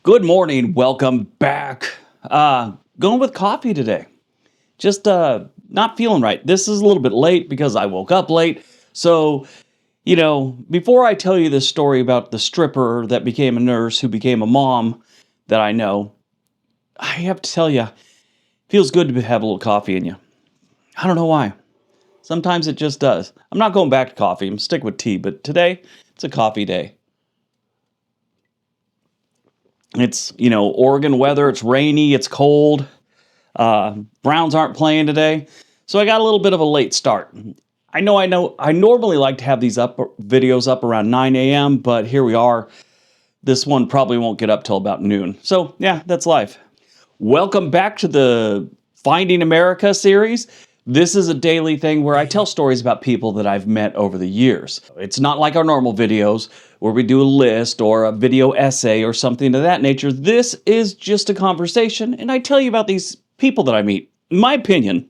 Good morning. Welcome back. Going with coffee today. Just not feeling right. This is a little bit late because I woke up late. So, before I tell you this story about the stripper that became a nurse who became a mom that I know, I have to tell you, it feels good to have a little coffee in you. I don't know why. Sometimes it just does. I'm not going back to coffee. I'm sticking with tea, but today it's a coffee day. It's, Oregon weather. It's rainy. It's cold. Browns aren't playing today. So I got a little bit of a late start. I know. I normally like to have these videos up around 9 a.m., but here we are. This one probably won't get up till about noon. So yeah, that's life. Welcome back to the Finding America series. This is a daily thing where I tell stories about people that I've met over the years. It's not like our normal videos where we do a list or a video essay or something of that nature. This is just a conversation, and I tell you about these people that I meet. In my opinion,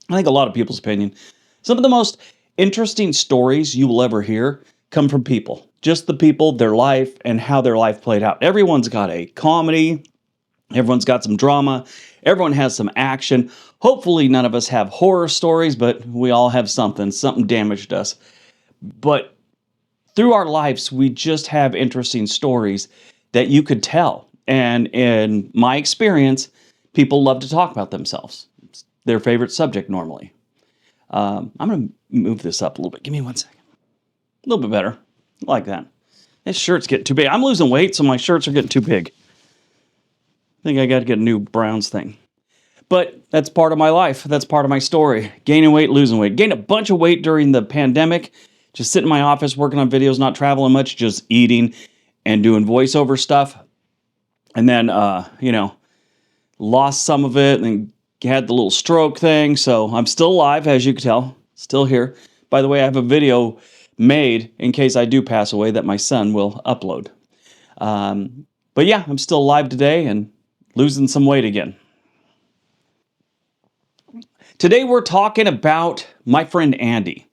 I think a lot of people's opinion, some of the most interesting stories you will ever hear come from people. Just the people, their life, and how their life played out. Everyone's got a comedy. Everyone's got some drama. Everyone has some action. Hopefully none of us have horror stories, but we all have something. Something damaged us. But through our lives, we just have interesting stories that you could tell. And in my experience, people love to talk about themselves. It's their favorite subject normally. I'm going to move this up a little bit. Give me 1 second. A little bit better. I like that. This shirt's getting too big. I'm losing weight, so my shirts are getting too big. I think I got to get a new Browns thing. But that's part of my life. That's part of my story. Gaining weight, losing weight. Gained a bunch of weight during the pandemic. Just sitting in my office, working on videos, not traveling much, just eating and doing voiceover stuff. And then, lost some of it and then had the little stroke thing. So I'm still alive, as you can tell. Still here. By the way, I have a video made in case I do pass away that my son will upload. But yeah, I'm still alive today and losing some weight again. Today we're talking about my friend Andy.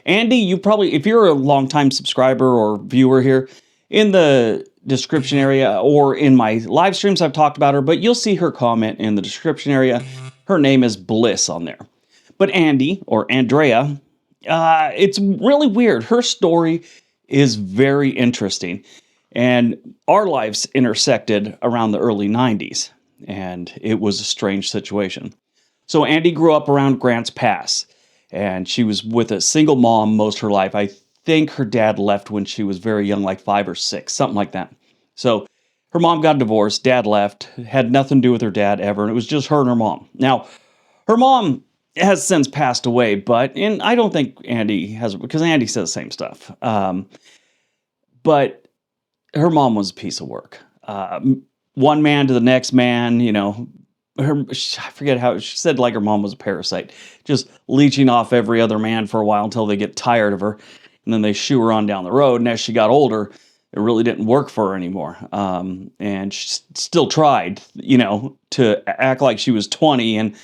Andy, you probably, if you're a longtime subscriber or viewer here, in the description area or in my live streams I've talked about her, but you'll see her comment in the description area. Her name is Bliss on there. But Andy, or Andrea, it's really weird. Her story is very interesting. And our lives intersected around the early 90s, and it was a strange situation. So Andy grew up around Grants Pass, and she was with a single mom most of her life. I think her dad left when she was very young, like 5 or 6, something like that. So her mom got divorced, dad left, had nothing to do with her dad ever, and it was just her and her mom. Now, her mom has since passed away, and I don't think Andy has, because Andy says the same stuff. But her mom was a piece of work. One man to the next man, I forget how she said, like her mom was a parasite, just leeching off every other man for a while until they get tired of her. And then they shoo her on down the road. And as she got older, it really didn't work for her anymore. And she still tried, to act like she was 20 and,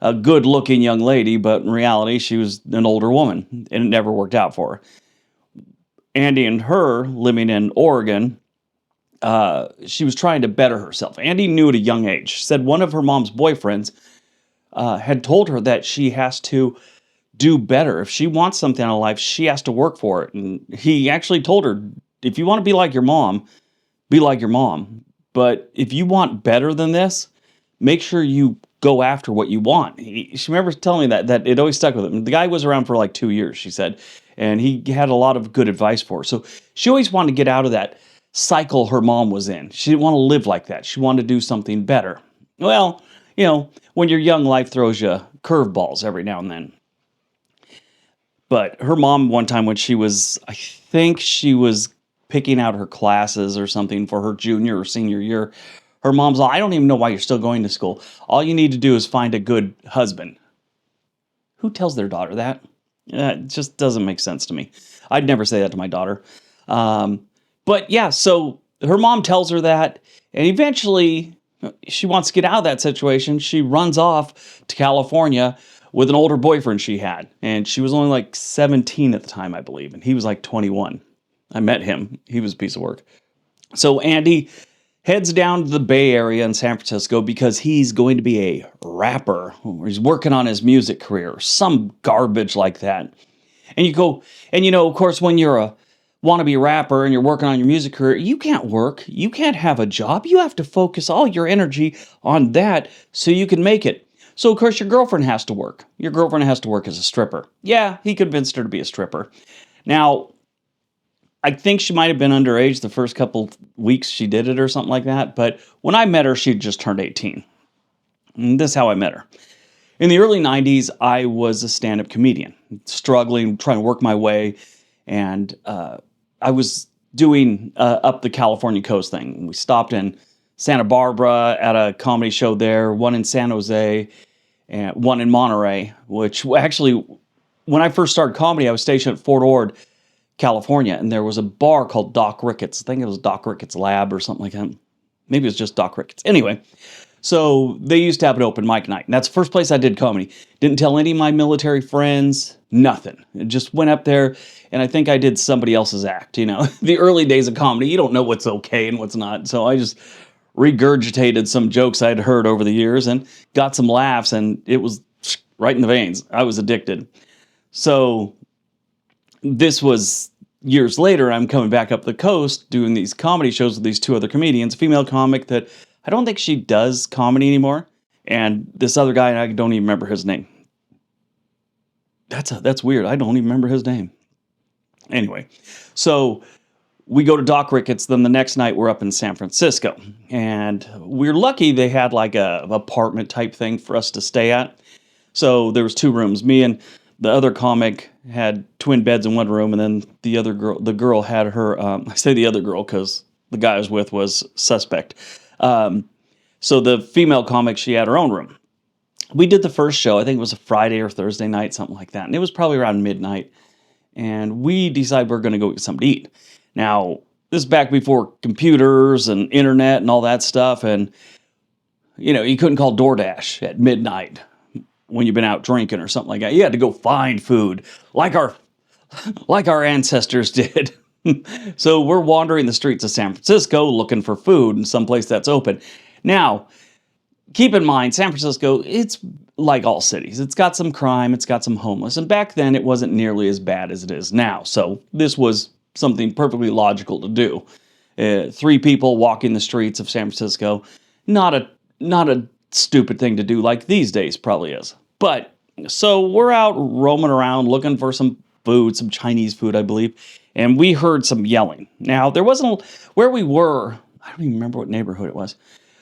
a good looking young lady. But in reality, she was an older woman and it never worked out for her. Andy and her living in Oregon, she was trying to better herself. Andy knew at a young age. She said one of her mom's boyfriends had told her that she has to do better. If she wants something out of life, she has to work for it. And he actually told her, if you want to be like your mom, be like your mom. But if you want better than this, make sure you go after what you want. She remembers telling me that it always stuck with him. The guy was around for like 2 years, she said, and he had a lot of good advice for her. So she always wanted to get out of that cycle her mom was in. She didn't want to live like that. She wanted to do something better. Well, when you're young, life throws you curveballs every now and then. But her mom, one time when I think she was picking out her classes or something for her junior or senior year, her mom's I don't even know why you're still going to school. All you need to do is find a good husband. Who tells their daughter that? It just doesn't make sense to me. I'd never say that to my daughter. But yeah, so her mom tells her that, and eventually she wants to get out of that situation. She runs off to California with an older boyfriend she had. And she was only like 17 at the time, I believe. And he was like 21. I met him. He was a piece of work. So Andy heads down to the Bay Area in San Francisco because he's going to be a rapper, or he's working on his music career, or some garbage like that. And you go, and of course, when you're a wannabe rapper and you're working on your music career, you can't work. You can't have a job. You have to focus all your energy on that so you can make it. So, of course, your girlfriend has to work. Your girlfriend has to work as a stripper. Yeah, he convinced her to be a stripper. Now, I think she might have been underage the first couple weeks she did it or something like that. But when I met her, she'd just turned 18. And this is how I met her. In the early 90s, I was a stand-up comedian, struggling, trying to work my way. And I was doing up the California coast thing. We stopped in Santa Barbara at a comedy show there, one in San Jose, and one in Monterey, which actually, when I first started comedy, I was stationed at Fort Ord, California, and there was a bar called Doc Ricketts. I think it was Doc Ricketts Lab or something like that. Maybe it was just Doc Ricketts. Anyway, so they used to have an open mic night, and that's the first place I did comedy. Didn't tell any of my military friends, nothing. Just went up there, and I think I did somebody else's act, The early days of comedy, you don't know what's okay and what's not, so I just regurgitated some jokes I'd heard over the years and got some laughs, and it was right in the veins. I was addicted. So this was years later. I'm coming back up the coast doing these comedy shows with these two other comedians, a female comic that I don't think she does comedy anymore, and this other guy, I don't even remember his name. That's weird. I don't even remember his name. Anyway, so we go to Doc Ricketts. Then the next night we're up in San Francisco, and we're lucky they had like a apartment type thing for us to stay at. So there was 2 rooms. Me and the other comic had twin beds in one room, and then the girl had her. I say the other girl because the guy I was with was suspect. So the female comic, she had her own room. We did the first show. I think it was a Friday or Thursday night, something like that, and it was probably around midnight. And we decided we're going to go get something to eat. Now, this is back before computers and internet and all that stuff. And, you couldn't call DoorDash at midnight when you've been out drinking or something like that. You had to go find food like our ancestors did. So we're wandering the streets of San Francisco looking for food in some place that's open. Now, keep in mind, San Francisco, it's like all cities. It's got some crime, it's got some homeless, and back then it wasn't nearly as bad as it is now. So this was something perfectly logical to do. 3 people walking the streets of San Francisco, not a stupid thing to do like these days probably is. But so we're out roaming around looking for some food, some Chinese food, I believe, and we heard some yelling. Now, there wasn't, where we were, I don't even remember what neighborhood it was.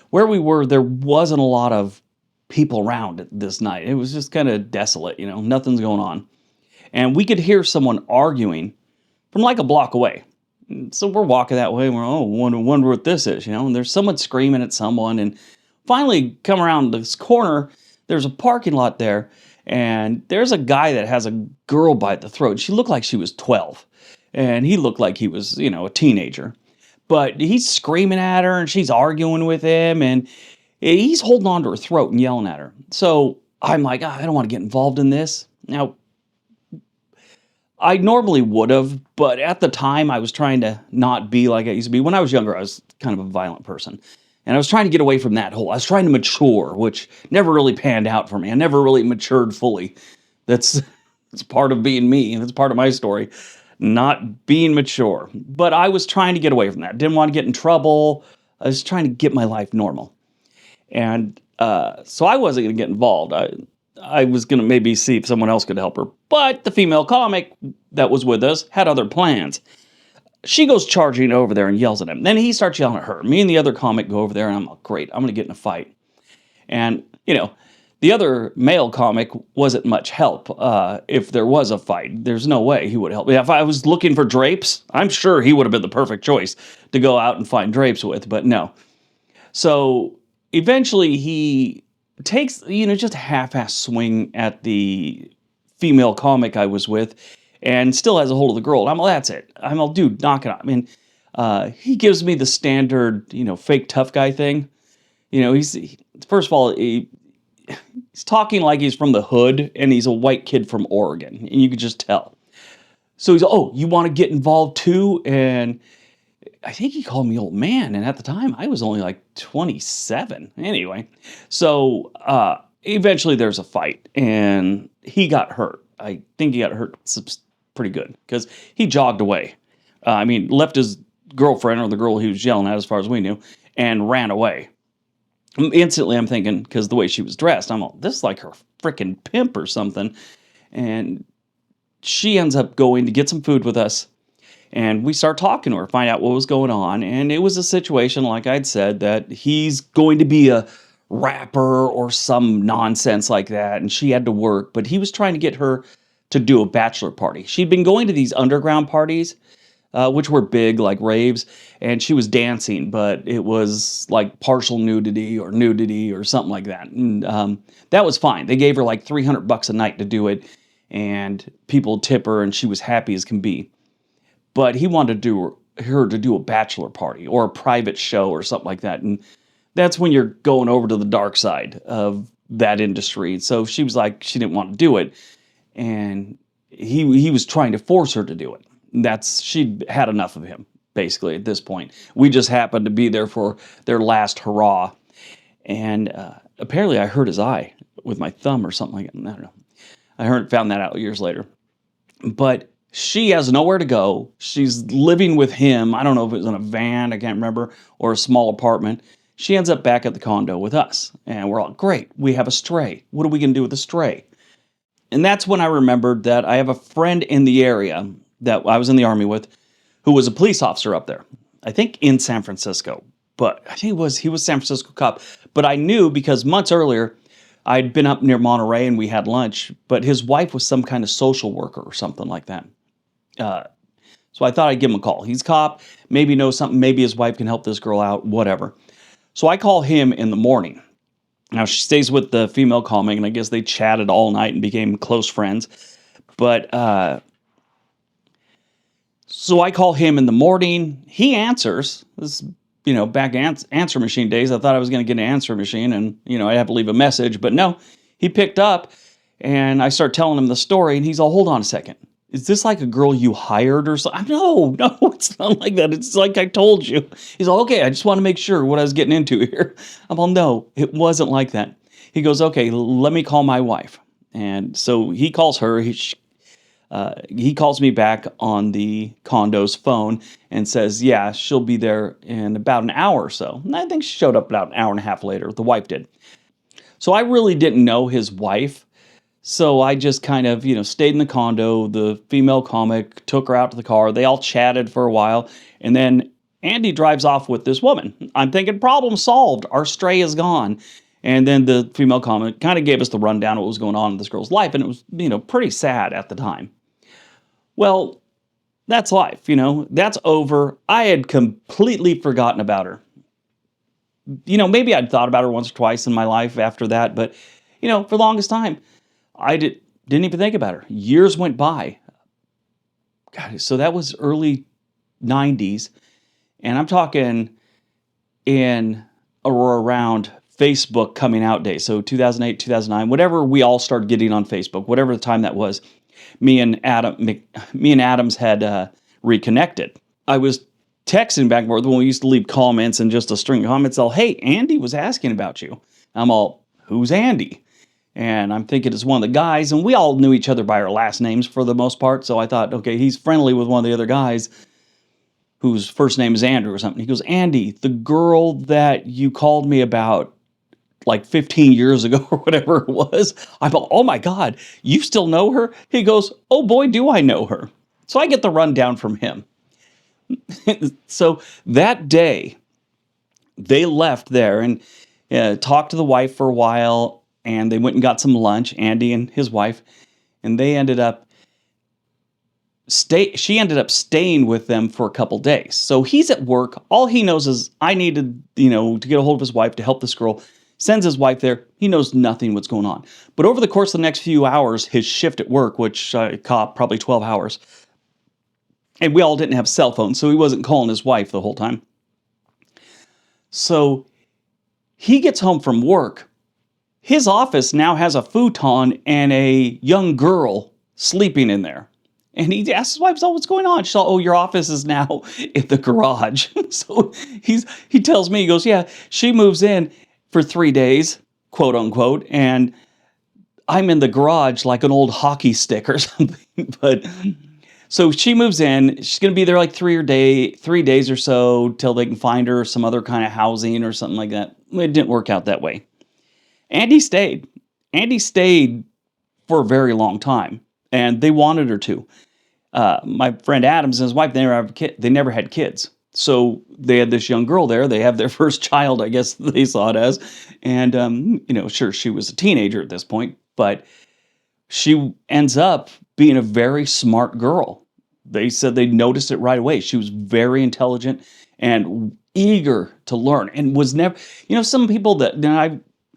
Where we were, there wasn't a lot of people around this night. It was just kind of desolate, nothing's going on. And we could hear someone arguing from like a block away. So we're walking that way, and we're, wonder what this is, and there's someone screaming at someone, and finally come around this corner, there's a parking lot there, and there's a guy that has a girl by the throat. She looked like she was 12, and he looked like he was, a teenager. But he's screaming at her, and she's arguing with him, and he's holding on to her throat and yelling at her. So I'm like, I don't want to get involved in this. Now, I normally would have, but at the time, I was trying to not be like I used to be. When I was younger, I was kind of a violent person. And I was trying to get away from that whole, I was trying to mature, which never really panned out for me. I never really matured fully. That's part of being me. That's part of my story. Not being mature. But I was trying to get away from that. Didn't want to get in trouble. I was trying to get my life normal. And so I wasn't going to get involved. I was going to maybe see if someone else could help her. But the female comic that was with us had other plans. She goes charging over there and yells at him. Then he starts yelling at her. Me and the other comic go over there, and I'm like, great, I'm going to get in a fight. And, the other male comic wasn't much help if there was a fight. There's no way he would help. If I was looking for drapes, I'm sure he would have been the perfect choice to go out and find drapes with, but no. So eventually he takes, just a half-ass swing at the female comic I was with and still has a hold of the girl. And I'm like, that's it. I'm like, dude, knock it out. I mean, he gives me the standard, fake tough guy thing. First of all, he's talking like he's from the hood, and he's a white kid from Oregon, and you could just tell. So he's, oh, you want to get involved too? And I think he called me old man, and at the time I was only like 27. Anyway, so eventually there's a fight, and he got hurt. I think he got hurt pretty good because he jogged away. I mean, left his girlfriend or the girl he was yelling at, as far as we knew, and ran away. Instantly, I'm thinking, because the way she was dressed, I'm all, this is like her freaking pimp or something. And she ends up going to get some food with us. And we start talking to her, find out what was going on. And it was a situation, like I'd said, that he's going to be a rapper or some nonsense like that. And she had to work. But he was trying to get her to do a bachelor party. She'd been going to these underground parties, which were big, like raves, and she was dancing, but it was like partial nudity or something like that. And that was fine. They gave her like $300 a night to do it, and people tip her, and she was happy as can be. But he wanted her to do a bachelor party or a private show or something like that. And that's when you're going over to the dark side of that industry. So she was like, she didn't want to do it. And he was trying to force her to do it. She'd had enough of him, basically, at this point. We just happened to be there for their last hurrah. And apparently I hurt his eye with my thumb or something like that. I don't know. Found that out years later. But she has nowhere to go. She's living with him. I don't know if it was in a van, I can't remember, or a small apartment. She ends up back at the condo with us. And we're all, great, we have a stray. What are we going to do with a stray? And that's when I remembered that I have a friend in the area that I was in the Army with who was a police officer up there. I think in San Francisco. But I think he was San Francisco cop. But I knew because months earlier, I'd been up near Monterey and we had lunch. But his wife was some kind of social worker or something like that. So I thought I'd give him a call. He's a cop, maybe knows something, maybe his wife can help this girl out, whatever. So I call him in the morning. Now, she stays with the female calming, and I guess they chatted all night and became close friends. But, so I call him in the morning. He answers. This, back answer machine days, I thought I was going to get an answer machine and, I'd have to leave a message. But no, he picked up, and I start telling him the story, and he's all, hold on a second. Is this like a girl you hired or something? No, it's not like that. It's like I told you. He's all, okay, I just want to make sure what I was getting into here. I'm all, no, it wasn't like that. He goes, okay, let me call my wife. And so he calls her. He calls me back on the condo's phone and says, yeah, she'll be there in about an hour or so. And I think she showed up about an hour and a half later. The wife did. So I really didn't know his wife. So I just kind of, stayed in the condo. The female comic took her out to the car. They all chatted for a while. And then Andy drives off with this woman. I'm thinking, problem solved. Our stray is gone. And then the female comic kind of gave us the rundown of what was going on in this girl's life. And it was, pretty sad at the time. Well, that's life, That's over. I had completely forgotten about her. Maybe I'd thought about her once or twice in my life after that. But, for the longest time, I didn't even think about her. Years went by. God, so that was early 90s. And I'm talking in or around Facebook coming out days. So 2008, 2009, whatever we all started getting on Facebook, whatever the time that was, me and Adams had reconnected. I was texting back and forth when we used to leave comments and just a string of comments. All, hey, Andy was asking about you. I'm all, who's Andy? And I'm thinking it's one of the guys, and we all knew each other by our last names for the most part. So I thought, okay, he's friendly with one of the other guys whose first name is Andrew or something. He goes, Andy, the girl that you called me about like 15 years ago or whatever it was. I'm like, oh my God, you still know her? He goes, oh boy, do I know her. So I get the rundown from him. So that day, they left there and talked to the wife for a while. And they went and got some lunch, Andy and his wife, and they ended up she ended up staying with them for a couple days. So he's at work. All he knows is I needed, to get a hold of his wife to help this girl. Sends his wife there. He knows nothing what's going on. But over the course of the next few hours, his shift at work, which caught probably 12 hours, and we all didn't have cell phones, so he wasn't calling his wife the whole time. So he gets home from work. His office now has a futon and a young girl sleeping in there. And he asks his wife, "So what's going on?" She's like, "Oh, your office is now in the garage." So he tells me, he goes, "Yeah, she moves in for 3 days, quote unquote, and I'm in the garage like an old hockey stick or something." But so she moves in. She's gonna be there like 3 days or so till they can find her some other kind of housing or something like that. It didn't work out that way. Andy stayed. Andy stayed for a very long time, and they wanted her to. My friend Adams and his wife, they never had kids. So they had this young girl there. They have their first child, I guess they saw it as. And, sure, she was a teenager at this point, but she ends up being a very smart girl. They said they noticed it right away. She was very intelligent and eager to learn, and was never, some people that,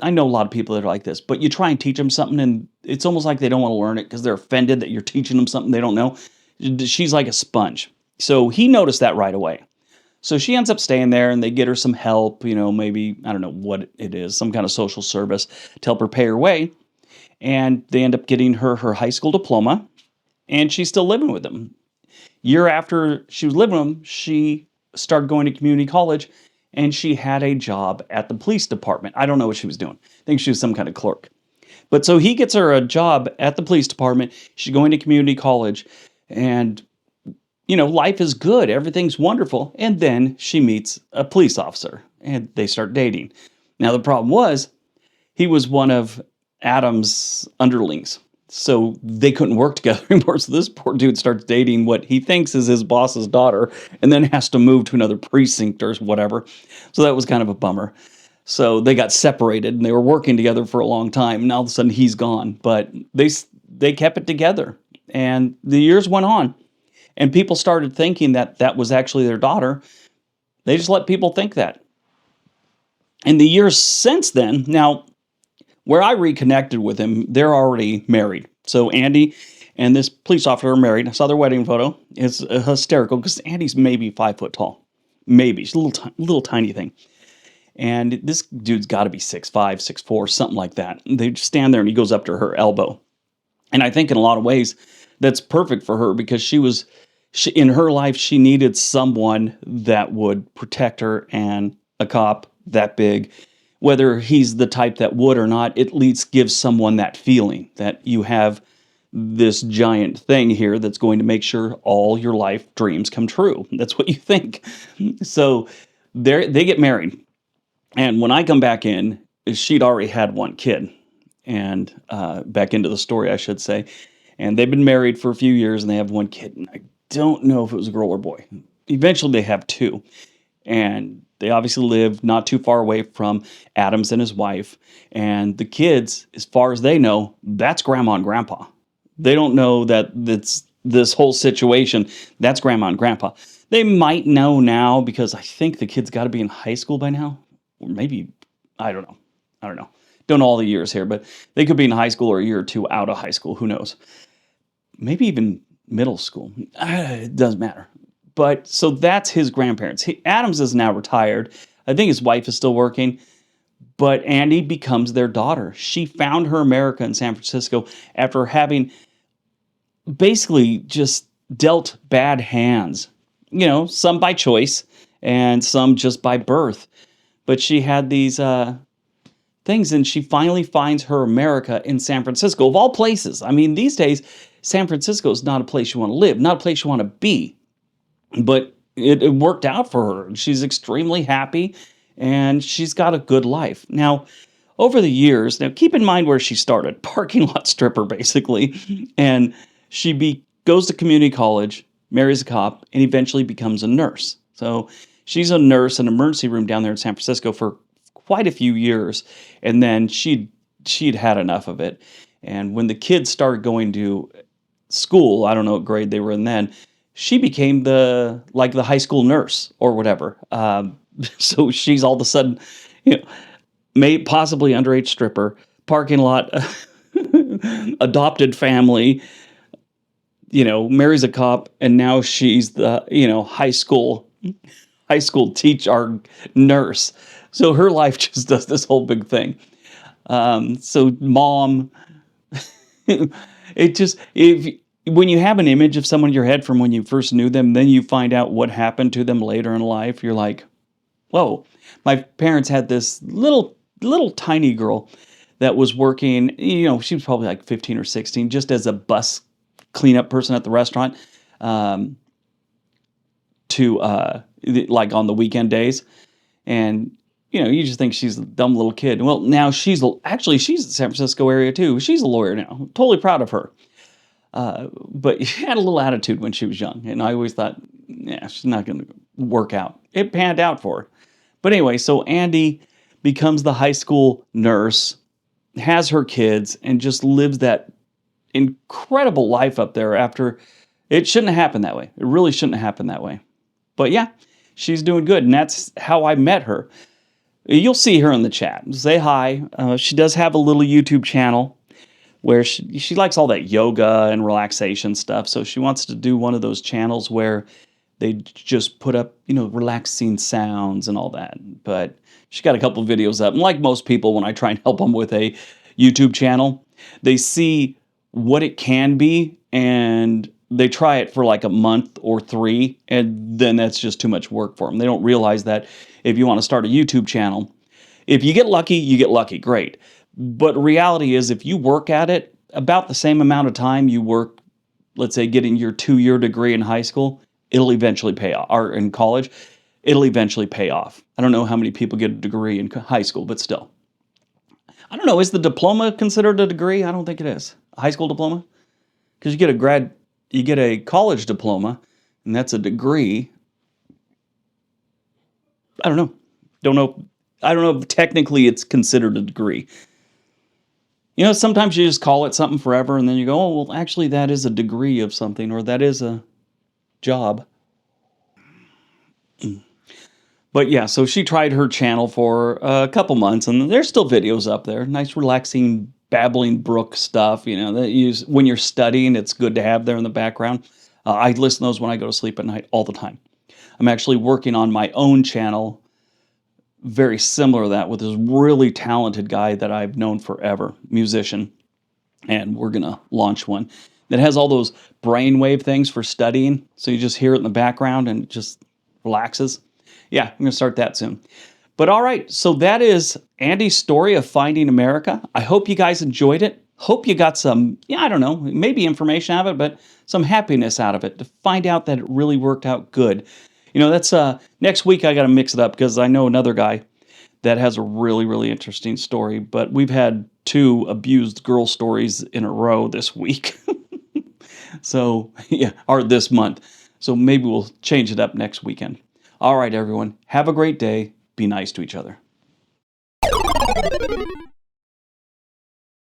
I know a lot of people that are like this, but you try and teach them something and it's almost like they don't want to learn it because they're offended that you're teaching them something they don't know. She's like a sponge. So he noticed that right away. So she ends up staying there and they get her some help, maybe, I don't know what it is, some kind of social service to help her pay her way. And they end up getting her high school diploma, and she's still living with them. Year after she was living with them, she started going to community college, and she had a job at the police department. I don't know what she was doing. I think she was some kind of clerk. But so he gets her a job at the police department. She's going to community college, and life is good. Everything's wonderful. And then she meets a police officer, and they start dating. Now, the problem was he was one of Adam's underlings. So they couldn't work together anymore. So this poor dude starts dating what he thinks is his boss's daughter, and then has to move to another precinct or whatever. So that was kind of a bummer. So they got separated, and they were working together for a long time. And all of a sudden he's gone, but they kept it together. And the years went on, and people started thinking that that was actually their daughter. They just let people think that. In the years since then, now, where I reconnected with him, they're already married. So Andy and this police officer are married. I saw their wedding photo. It's hysterical because Andy's maybe 5 foot tall. Maybe. She's a little tiny thing. And this dude's got to be 6'5", 6'4", something like that. They just stand there and he goes up to her elbow. And I think in a lot of ways, that's perfect for her because in her life, she needed someone that would protect her, and a cop that big, whether he's the type that would or not, at least gives someone that feeling that you have this giant thing here that's going to make sure all your life dreams come true. That's what you think. So they get married. And when I come back in, she'd already had one kid. And back into the story, I should say. And they've been married for a few years, and they have one kid. And I don't know if it was a girl or boy. Eventually, they have two. And they obviously live not too far away from Adams and his wife. And the kids, as far as they know, that's grandma and grandpa. They don't know that it's this whole situation. That's grandma and grandpa. They might know now because I think the kid's got to be in high school by now. Or maybe, I don't know. Don't know all the years here, but they could be in high school or a year or two out of high school. Who knows? Maybe even middle school. It doesn't matter. But so that's his grandparents. Adams is now retired. I think his wife is still working. But Andy becomes their daughter. She found her America in San Francisco after having basically just dealt bad hands. Some by choice and some just by birth. But she had these things, and she finally finds her America in San Francisco, of all places. I mean, these days, San Francisco is not a place you want to live, not a place you want to be. But it worked out for her. She's extremely happy, and she's got a good life. Now, over the years, keep in mind where she started, parking lot stripper, basically. And she goes to community college, marries a cop, and eventually becomes a nurse. So she's a nurse in an emergency room down there in San Francisco for quite a few years, and then she'd had enough of it. And when the kids started going to school, I don't know what grade they were in then, she became the high school nurse or whatever. So she's all of a sudden, possibly underage stripper, parking lot, adopted family, marries a cop, and now she's the high school teacher nurse. So her life just does this whole big thing. So mom, it just, when you have an image of someone in your head from when you first knew them, then you find out what happened to them later in life, you're like, whoa. My parents had this little tiny girl that was working, she was probably like 15 or 16, just as a bus cleanup person at the restaurant, um, like on the weekend days. And, you just think she's a dumb little kid. Well, now she's in the San Francisco area too. She's a lawyer now. I'm totally proud of her. But she had a little attitude when she was young. And I always thought, yeah, she's not going to work out. It panned out for her. But anyway, so Andy becomes the high school nurse, has her kids, and just lives that incredible life up there after. It shouldn't have happened that way. It really shouldn't have happened that way. But yeah, she's doing good. And that's how I met her. You'll see her in the chat. Say hi. She does have a little YouTube channel where she likes all that yoga and relaxation stuff. So she wants to do one of those channels where they just put up, relaxing sounds and all that. But she got a couple of videos up. And like most people, when I try and help them with a YouTube channel, they see what it can be and they try it for like a month or 3, and then that's just too much work for them. They don't realize that if you want to start a YouTube channel, if you get lucky, you get lucky, great. But reality is if you work at it about the same amount of time you work, let's say getting your 2-year degree in high school, it'll eventually pay off, or in college, it'll eventually pay off. I don't know how many people get a degree in high school, but still. I don't know, is the diploma considered a degree? I don't think it is. A high school diploma? Because you get a college diploma, and that's a degree. I don't know. I don't know if technically it's considered a degree. Sometimes you just call it something forever, and then you go, oh, well, actually, that is a degree of something, or that is a job. But yeah, so she tried her channel for a couple months, and there's still videos up there. Nice, relaxing, babbling brook stuff, that when you're studying, it's good to have there in the background. I listen to those when I go to sleep at night all the time. I'm actually working on my own channel, very similar to that, with this really talented guy that I've known forever, musician. And we're going to launch one that has all those brainwave things for studying. So you just hear it in the background and it just relaxes. Yeah, I'm going to start that soon. But all right, so that is Andy's story of finding America. I hope you guys enjoyed it. Hope you got some, I don't know, maybe information out of it, but some happiness out of it to find out that it really worked out good. That's next week I got to mix it up because I know another guy that has a really, really interesting story. But we've had 2 abused girl stories in a row this week. So, yeah, or this month. So maybe we'll change it up next weekend. All right, everyone. Have a great day. Be nice to each other.